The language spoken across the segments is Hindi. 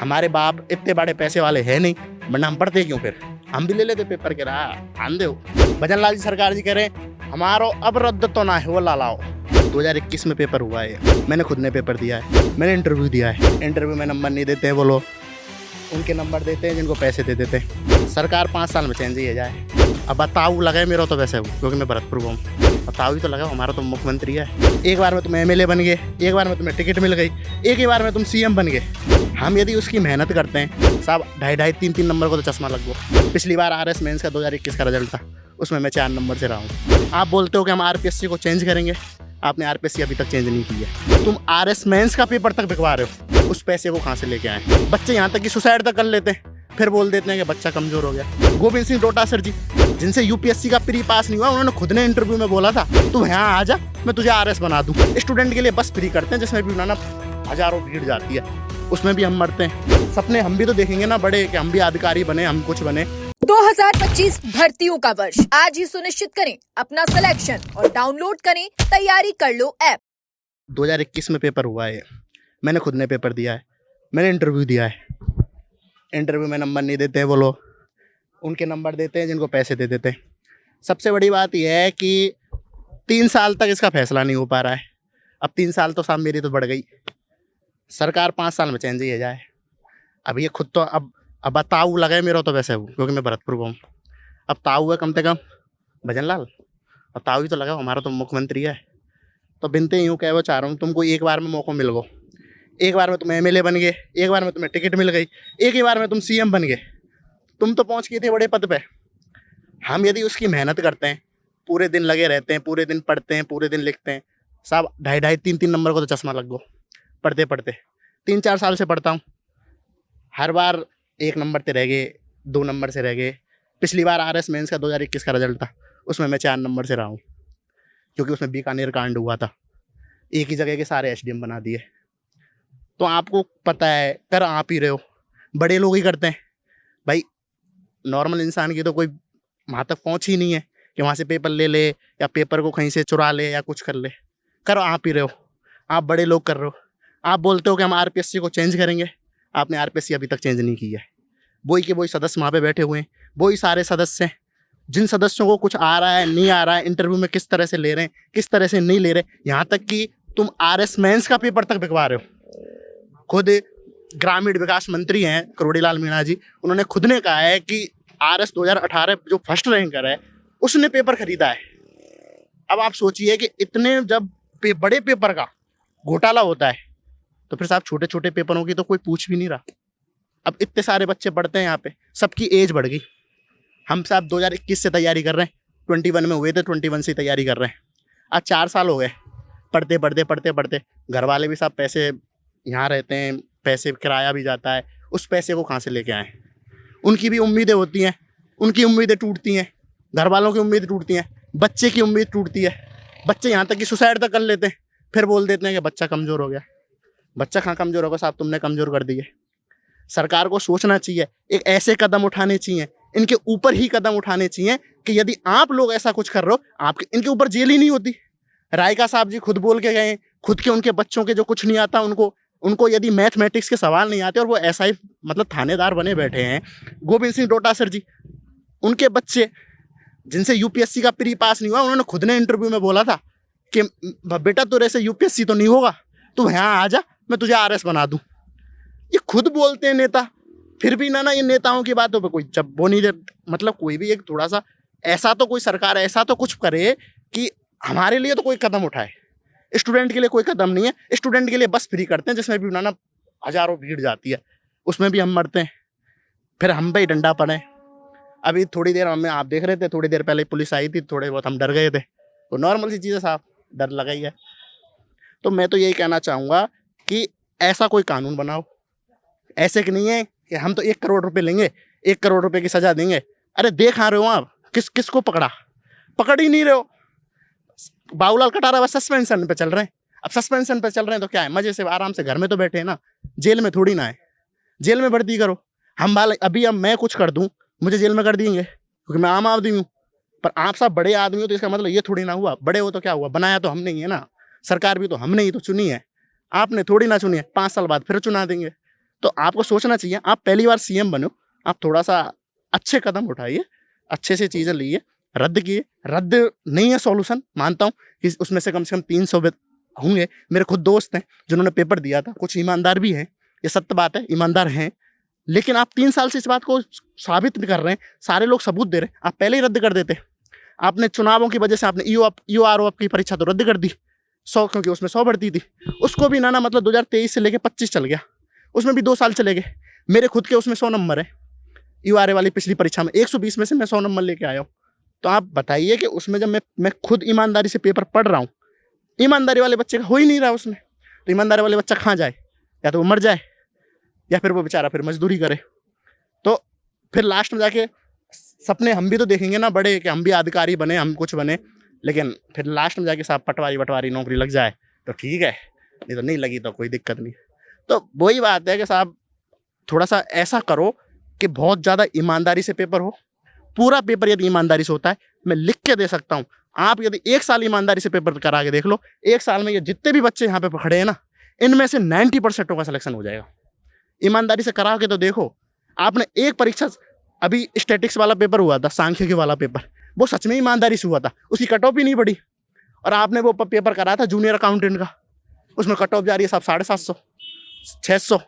हमारे बाप इतने बड़े पैसे वाले हैं नहीं, वरना हम पढ़ते क्यों? फिर हम भी ले लेते पेपर के रहा आंदे हो। भजन लाल जी सरकार जी कह रहे हैं हमारो अब रद्द तो ना है वो लाओ। 2021 में पेपर हुआ है, मैंने खुद ने पेपर दिया है, मैंने इंटरव्यू दिया है। इंटरव्यू में नंबर नहीं देते हैं वो लोग, उनके नंबर देते हैं जिनको पैसे दे देते हैं। सरकार 5 साल में चेंज ही जाए। अब बताओ लगे मेरा तो वैसे हो, क्योंकि मैं भरतपुर हूँ। बताओ ही तो लगा, हमारा तो मुख्यमंत्री है। एक बार में तुम एमएलए बन गए, एक बार में तुम्हें टिकट मिल गई, एक ही बार में तुम सीएम बन गए। हम यदि उसकी मेहनत करते हैं साहब, 2.5 3 नंबर को तो चश्मा लग गो। पिछली बार आरएस मेंस का 2021 का रिजल्ट था, उसमें मैं 4 नंबर से रहा हूँ। आप बोलते हो कि हम आरपीएससी को चेंज करेंगे, आपने आरपीएससी अभी तक चेंज नहीं की है। तुम आरएस मेंस का पेपर तक बिकवा रहे हो, उस पैसे को कहाँ से लेके आए? बच्चे यहाँ तक कि सुसाइड तक कर लेते हैं, फिर बोल देते हैं कि बच्चा कमजोर हो गया। गोविंद सिंह डोटासर जी, जिनसे यूपीएससी का प्री पास नहीं हुआ, उन्होंने खुद ने इंटरव्यू में बोला था तू यहाँ आ जा, मैं तुझे आरएस बना दूं। स्टूडेंट के लिए बस फ्री करते हैं, जिसमें भी ना हजारों भीड़ जाती है, उसमें भी हम मरते हैं। सपने हम भी तो देखेंगे ना बड़े, कि हम भी अधिकारी बने, हम कुछ बने। 2025 भर्तियों का वर्ष, आज ही सुनिश्चित करें अपना सिलेक्शन और डाउनलोड करें तैयारी कर लो ऐप। 2021 में पेपर हुआ है, मैंने खुद ने पेपर दिया है, मैंने इंटरव्यू दिया है। इंटरव्यू में नंबर नहीं देते हैं वो लोग, उनके नंबर देते हैं जिनको पैसे दे देते हैं। सबसे बड़ी बात यह है कि 3 साल तक इसका फैसला नहीं हो पा रहा है। अब 3 साल तो साहब मेरी तो बढ़ गई, सरकार 5 साल में चेंज ही जाए। अब ये खुद तो अब बताऊ लगे मेरा तो वैसे हो, क्योंकि मैं भरतपुर को हूँ। अब ताऊ है कम से कम भजन लाल, अब ताऊ ही तो लगा, हमारा तो मुख्यमंत्री है। तो बिनते यूँ कह वो चाह रहा हूँ, तुमको एक बार में मौका मिल गो, एक बार में तुम एमएलए बन गए, एक बार में तुम्हें टिकट मिल गई, एक ही बार में तुम सीएम बन गए। तुम तो पहुँच गए थे बड़े पद पे। हम यदि उसकी मेहनत करते हैं, पूरे दिन लगे रहते हैं, पूरे दिन पढ़ते हैं, पूरे दिन लिखते हैं साहब, 2.5 3 नंबर को तो चश्मा लग गो। पढ़ते पढ़ते 3-4 साल से पढ़ता हूँ, हर बार 1 नंबर से रह गए, 2 नंबर से रह गए। पिछली बार आरएस मेंस का 2021 का रिजल्ट था, उसमें मैं 4 नंबर से रहा हूँ, क्योंकि उसमें बीकानेर कांड हुआ था, एक ही जगह के सारे एसडीएम बना दिए। तो आपको पता है, कर आप ही रहे हो, बड़े लोग ही करते हैं भाई। नॉर्मल इंसान की तो कोई वहाँ तक पहुँच ही नहीं है कि वहाँ से पेपर ले ले या पेपर को कहीं से चुरा ले या कुछ कर ले। करो आप ही रहे हो, आप बड़े लोग कर रहे हो। आप बोलते हो कि हम आरपीएससी को चेंज करेंगे, आपने आरपीएससी अभी तक चेंज नहीं की है। वही के वही सदस्य वहाँ पे बैठे हुए हैं, वही सारे सदस्य हैं। जिन सदस्यों को कुछ आ रहा है नहीं आ रहा है, इंटरव्यू में किस तरह से ले रहे हैं, किस तरह से नहीं ले रहे, यहाँ तक कि तुम आरएस मेंस का पेपर तक बिकवा रहे हो। खुद ग्रामीण विकास मंत्री हैं करोड़ीलाल मीणा जी, उन्होंने खुद ने कहा है कि आरएस 2018 जो फर्स्ट रैंकर है उसने पेपर खरीदा है। अब आप सोचिए कि इतने जब बड़े पेपर का घोटाला होता है, तो फिर साहब छोटे छोटे पेपरों की तो कोई पूछ भी नहीं रहा। अब इतने सारे बच्चे पढ़ते हैं यहाँ पे, सबकी एज बढ़ गई। हम साहब 2021 से तैयारी कर रहे हैं, 21 में हुए थे, 21 से तैयारी कर रहे हैं। आज 4 साल हो गए पढ़ते पढ़ते पढ़ते पढ़ते। घर वाले भी साहब पैसे यहाँ रहते हैं, पैसे किराया भी जाता है, उस पैसे को कहाँ से लेके आए? उनकी भी उम्मीदें होती हैं, उनकी उम्मीदें टूटती हैं, घर वालों की उम्मीद टूटती हैं, बच्चे की उम्मीद टूटती है। बच्चे यहाँ तक कि सुसाइड तक कर लेते हैं, फिर बोल देते हैं कि बच्चा कमज़ोर हो गया। बच्चा कहाँ कमज़ोर होगा साहब, तुमने कमज़ोर कर दिए। सरकार को सोचना चाहिए, एक ऐसे कदम उठाने चाहिए, इनके ऊपर ही कदम उठाने चाहिए कि यदि आप लोग ऐसा कुछ कर रहे हो, आपके इनके ऊपर जेल ही नहीं होती। रायका साहब जी खुद बोल के गए, खुद के उनके बच्चों के जो कुछ नहीं आता उनको यदि मैथमेटिक्स के सवाल नहीं आते और वो एसआई मतलब थानेदार बने बैठे हैं। गोविंद सिंह डोटासर जी, उनके बच्चे जिनसे यूपीएससी का प्री पास नहीं हुआ, उन्होंने खुद ने इंटरव्यू में बोला था कि बेटा तेरे से यूपीएससी तो नहीं होगा, तू यहाँ आ जा, मैं तुझे आरएस बना दूं। ये खुद बोलते हैं नेता, फिर भी ना ये नेताओं की बातों पे कोई जब वो नहीं दे, मतलब कोई भी एक थोड़ा सा ऐसा तो कोई सरकार ऐसा तो कुछ करे कि हमारे लिए तो कोई कदम उठाए। स्टूडेंट के लिए कोई कदम नहीं है, स्टूडेंट के लिए बस फ्री करते हैं, जिसमें भी ना हजारों भीड़ जाती है, उसमें भी हम मरते हैं, फिर हम पे ही डंडा पड़े। अभी थोड़ी देर हमें आप देख रहे थे, थोड़ी देर पहले पुलिस आई थी, थोड़े बहुत हम डर गए थे। तो नॉर्मल सी चीज़ें साहब, डर लगा ही है। तो मैं तो यही कहना चाहूँगा कि ऐसा कोई कानून बनाओ, ऐसे कि नहीं है कि हम तो 1 करोड़ रुपए लेंगे, 1 करोड़ रुपए की सज़ा देंगे। अरे देख आ रहे हो आप, किसको पकड़ ही नहीं रहे हो। बाबूलाल कटारा बस सस्पेंशन पे चल रहे हैं। अब सस्पेंशन पे चल रहे हैं तो क्या है, मजे से आराम से घर में तो बैठे हैं ना, जेल में थोड़ी ना है। जेल में भर्ती करो। हम वाले अब मैं कुछ कर दूं, मुझे जेल में कर देंगे, क्योंकि मैं आम आदमी हूँ। पर आप सब बड़े आदमी हो तो इसका मतलब ये थोड़ी ना हुआ, बड़े हो तो क्या हुआ, बनाया तो हमने ही है ना, सरकार भी तो हमने ही तो चुनी है, आपने थोड़ी ना चुनी है। 5 साल बाद फिर चुना देंगे। तो आपको सोचना चाहिए, आप पहली बार सीएम बनो, आप थोड़ा सा अच्छे कदम उठाइए, अच्छे से चीज़ें लिए, रद्द किए। रद्द नहीं है सॉल्यूशन, मानता हूँ कि उसमें से कम 300 होंगे। मेरे खुद दोस्त हैं जिन्होंने पेपर दिया था, कुछ ईमानदार भी हैं, ये सत्य बात है, ईमानदार हैं। लेकिन आप 3 साल से इस बात को साबित नहीं कर रहे हैं, सारे लोग सबूत दे रहे हैं, आप पहले ही रद्द कर देते। आपने चुनावों की वजह से आपने ईओआरओ की परीक्षा तो रद्द कर दी 100, क्योंकि उसमें 100 बढ़ती थी, उसको भी ना मतलब 2023 से लेके 25 चल गया, उसमें भी 2 साल चले गए। मेरे खुद के उसमें 100 नंबर है, ईओआरओ वाली पिछली परीक्षा में 120 में से मैं 100 नंबर लेके आया हूँ। तो आप बताइए कि उसमें जब मैं खुद ईमानदारी से पेपर पढ़ रहा हूँ, ईमानदारी वाले बच्चे का हो ही नहीं रहा उसमें, तो ईमानदारी वाले बच्चा कहाँ जाए? या तो वो मर जाए या फिर वो बेचारा फिर मजदूरी करे। तो फिर लास्ट में जाके सपने हम भी तो देखेंगे ना बड़े, कि हम भी अधिकारी बने, हम कुछ बने, लेकिन फिर लास्ट में जाके साहब पटवारी नौकरी लग जाए तो ठीक है, नहीं तो नहीं लगी तो कोई दिक्कत नहीं। तो वही बात है कि साहब थोड़ा सा ऐसा करो कि बहुत ज़्यादा ईमानदारी से पेपर हो। पूरा पेपर यदि ईमानदारी से होता है, मैं लिख के दे सकता हूँ, आप यदि 1 साल ईमानदारी से पेपर करा के देख लो, 1 साल में ये जितने भी बच्चे यहाँ पे खड़े हैं ना, इनमें से 90% का सिलेक्शन हो जाएगा। ईमानदारी से करा के तो देखो। आपने एक परीक्षा, अभी स्टैटिक्स वाला पेपर हुआ था, सांख्यिकी वाला पेपर, वो सच में ईमानदारी से हुआ था, उसकी कट ऑफ ही नहीं बढ़ी। और आपने वो पेपर करा था जूनियर अकाउंटेंट का, उसमें कट ऑफ जा रही है साहब 750, 600।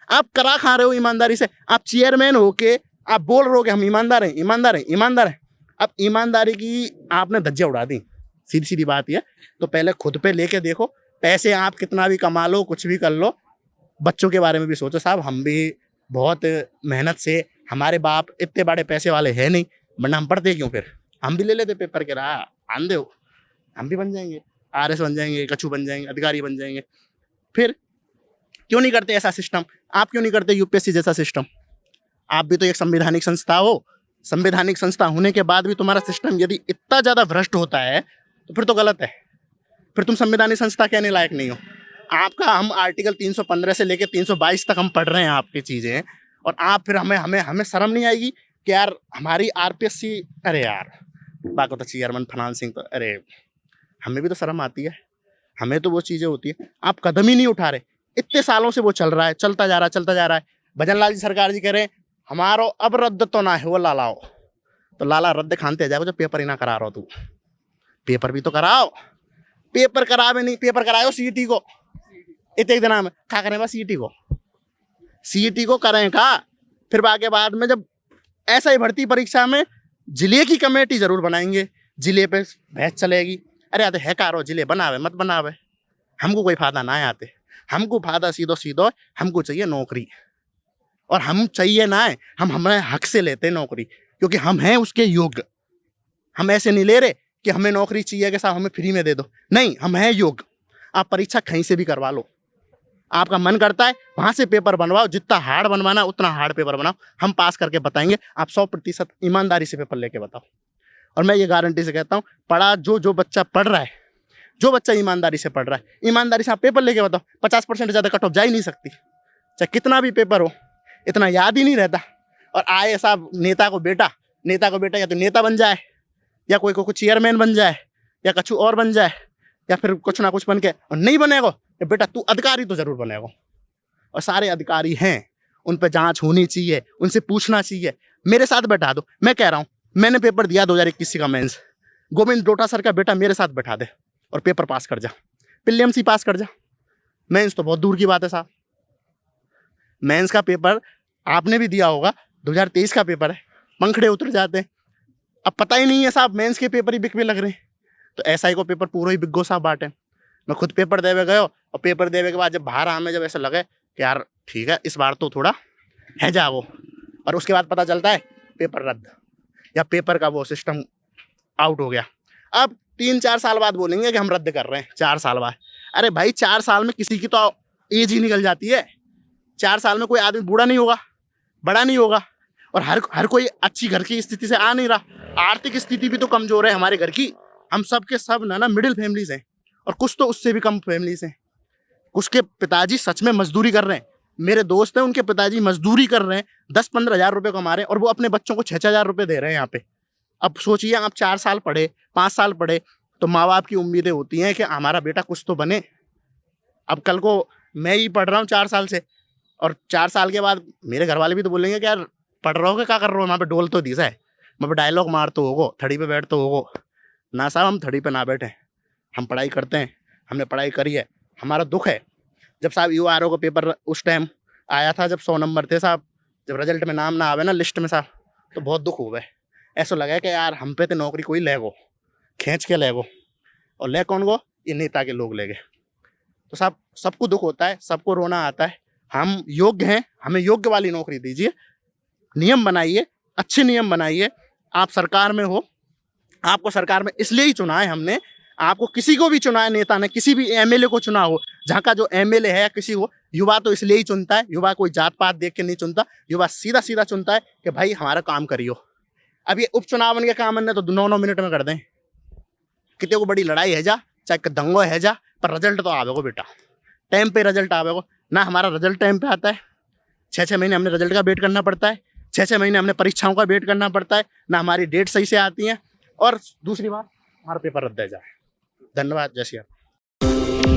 आप करा खा रहे हो ईमानदारी से, आप चेयरमैन हो के आप बोल रहे हो कि हम ईमानदार हैं, ईमानदार हैं, ईमानदार हैं। अब ईमानदारी की आपने धज्जियां उड़ा दी, सीधी सीधी बात यह। तो पहले खुद पे लेके देखो, पैसे आप कितना भी कमा लो, कुछ भी कर लो, बच्चों के बारे में भी सोचो साहब। हम भी बहुत मेहनत से, हमारे बाप इतने बड़े पैसे वाले हैं नहीं, वरना हम पढ़ते क्यों? फिर हम भी ले लेते पेपर के राह, आंधे हो, हम भी बन जाएंगे, आरएस बन जाएंगे, कछु बन जाएंगे, अधिकारी बन जाएंगे। फिर क्यों नहीं करते ऐसा सिस्टम? आप क्यों नहीं करते यूपीएससी जैसा सिस्टम? आप भी तो एक संवैधानिक संस्था हो, संवैधानिक संस्था होने के बाद भी तुम्हारा सिस्टम यदि इतना ज़्यादा भ्रष्ट होता है तो फिर तो गलत है, फिर तुम संवैधानिक संस्था कहने लायक नहीं हो। आपका हम आर्टिकल 315 से लेकर 322 तक हम पढ़ रहे हैं आपकी चीज़ें, और आप फिर हमें शर्म नहीं आएगी कि यार हमारी आरपीएससी, अरे यार बात तो चेयरमैन फाइनेंसिंग, तो अरे हमें भी तो शर्म आती है, हमें तो वो चीज़ें होती है। आप कदम ही नहीं उठा रहे, इतने सालों से वो चल रहा है, चलता जा रहा है। भजन लाल जी सरकार जी कह रहे हैं हमारो अब रद्द तो ना है वो लालाओ, तो लाला रद्द खानते जाओ जब पेपर ही ना करा रहा हो। तू पेपर भी तो कराओ, पेपर करावे नहीं, पेपर कराओ सीईटी को, एक दिन में क्या करें बस सीईटी को करें का। फिर आगे बाद में जब ऐसा ही भर्ती परीक्षा में जिले की कमेटी जरूर बनाएंगे, जिले पे बहस चलेगी। अरे आते है कारो जिले बनावे मत बनावे, हमको कोई फायदा ना आते, हमको फायदा सीधो हमको चाहिए नौकरी, और हम चाहिए ना है, हम हमारे हक से लेते हैं नौकरी, क्योंकि हम हैं उसके योग्य। हम ऐसे नहीं ले रहे कि हमें नौकरी चाहिए कि साहब हमें फ्री में दे दो, नहीं, हम हैं योग्य। आप परीक्षा कहीं से भी करवा लो, आपका मन करता है वहाँ से पेपर बनवाओ, जितना हार्ड बनवाना उतना हार्ड पेपर बनाओ, हम पास करके बताएंगे। आप 100% ईमानदारी से पेपर लेके बताओ। और मैं ये गारंटी से कहता हूँ, पढ़ा जो बच्चा पढ़ रहा है, जो बच्चा ईमानदारी से पढ़ रहा है, ईमानदारी से आप पेपर लेके बताओ, 50% ज़्यादा कट ऑफ जा ही नहीं सकती। चाहे कितना भी पेपर हो, इतना याद ही नहीं रहता। और आए साहब नेता को बेटा या तो नेता बन जाए, या कोई को चेयरमैन बन जाए, या कुछ और बन जाए, या फिर कुछ ना कुछ बन के, और नहीं बनेगा बेटा तू अधिकारी तो जरूर बनेगा। और सारे अधिकारी हैं, उन पर जांच होनी चाहिए, उनसे पूछना चाहिए। मेरे साथ बैठा दो, मैं कह रहा हूँ, मैंने पेपर दिया 2021 का मेंस, गोविंद डोटा सर का बेटा मेरे साथ बैठा दे और पेपर पास कर जा, प्रीलिम्स पास कर जा। मेंस तो बहुत दूर की बात है साहब, मेंस का पेपर आपने भी दिया होगा, 2023 का पेपर है, पंखड़े उतर जाते हैं। अब पता ही नहीं है साहब, मेंस के पेपर ही बिकवे लग रहे हैं। तो एसआई को पेपर पूरा ही बिगो साहब बांटे। मैं खुद पेपर देवे गयो, और पेपर देवे के बाद जब बाहर हमें जब ऐसा लगे कि यार ठीक है इस बार तो थोड़ा है जा वो, और उसके बाद पता चलता है पेपर रद्द, या पेपर का वो सिस्टम आउट हो गया। अब 3-4 साल बाद बोलेंगे कि हम रद्द कर रहे हैं, 4 साल बाद। अरे भाई 4 साल में किसी की तो एज ही निकल जाती है। 4 साल में कोई आदमी बूढ़ा नहीं होगा, बड़ा नहीं होगा, और हर कोई अच्छी घर की स्थिति से आ नहीं रहा। आर्थिक स्थिति भी तो कमजोर है हमारे घर की, हम सब के सब ना मिडिल फैमिलीज हैं, और कुछ तो उससे भी कम फैमिलीज हैं। कुछ के पिताजी सच में मजदूरी कर रहे हैं, मेरे दोस्त हैं उनके पिताजी मजदूरी कर रहे हैं, 10-15 हज़ार रुपये कमा रहे हैं, और वो अपने बच्चों को 6-6 हज़ार रुपये दे रहे हैं यहाँ पे। अब सोचिए आप 4 साल पढ़े, 5 साल पढ़े, तो माँ बाप की उम्मीदें होती हैं कि हमारा बेटा कुछ तो बने। अब कल को मैं ही पढ़ रहा हूँ 4 साल से, और 4 साल के बाद मेरे घर वाले भी तो बोलेंगे कि यार पढ़ रहे हो कि क्या कर रहे हो, वहाँ पे डोल तो दिशा है, वहाँ पे डायलॉग मार तो होगो, थड़ी पे बैठ तो होगो ना। साहब हम थड़ी पे ना बैठे, हम पढ़ाई करते हैं, हमने पढ़ाई करी है। हमारा दुख है जब साहब यू आर ओ का पेपर उस टाइम आया था, जब 100 नंबर थे साहब, जब रिजल्ट में नाम ना आवे ना लिस्ट में साहब, तो बहुत दुख हुआ है। ऐसा लगा कि यार हम पे तो नौकरी कोई ले गो, खींच के ले गो, और ले कौन गो, ये नेता के लोग ले गए। तो साहब सबको दुख होता है, सबको रोना आता है। हम योग्य हैं, हमें योग्य वाली नौकरी दीजिए, नियम बनाइए, अच्छे नियम बनाइए। आप सरकार में हो, आपको सरकार में इसलिए ही चुना है हमने, आपको किसी को भी चुना है नेता ने, किसी भी एमएलए को चुना हो, जहाँ का जो एमएलए है या किसी को, युवा तो इसलिए ही चुनता है। युवा कोई जात पात देख के नहीं चुनता, युवा सीधा सीधा चुनता है कि भाई हमारा काम करियो। अब ये उपचुनाव के काम ने तो 9-9 मिनट में कर दें, कितने को बड़ी लड़ाई है जा, चाहे दंगो है जा, पर रिजल्ट तो आवेगो बेटा, टाइम पे रिजल्ट आवेगो ना। हमारा रिजल्ट टाइम पे आता है, 6-6 महीने हमने रिजल्ट का वेट करना पड़ता है, 6-6 महीने हमने परीक्षाओं का वेट करना पड़ता है ना, हमारी डेट सही से आती है, और दूसरी बात हमारा पेपर रद्द है जाए। धन्यवाद, जय श्री राम।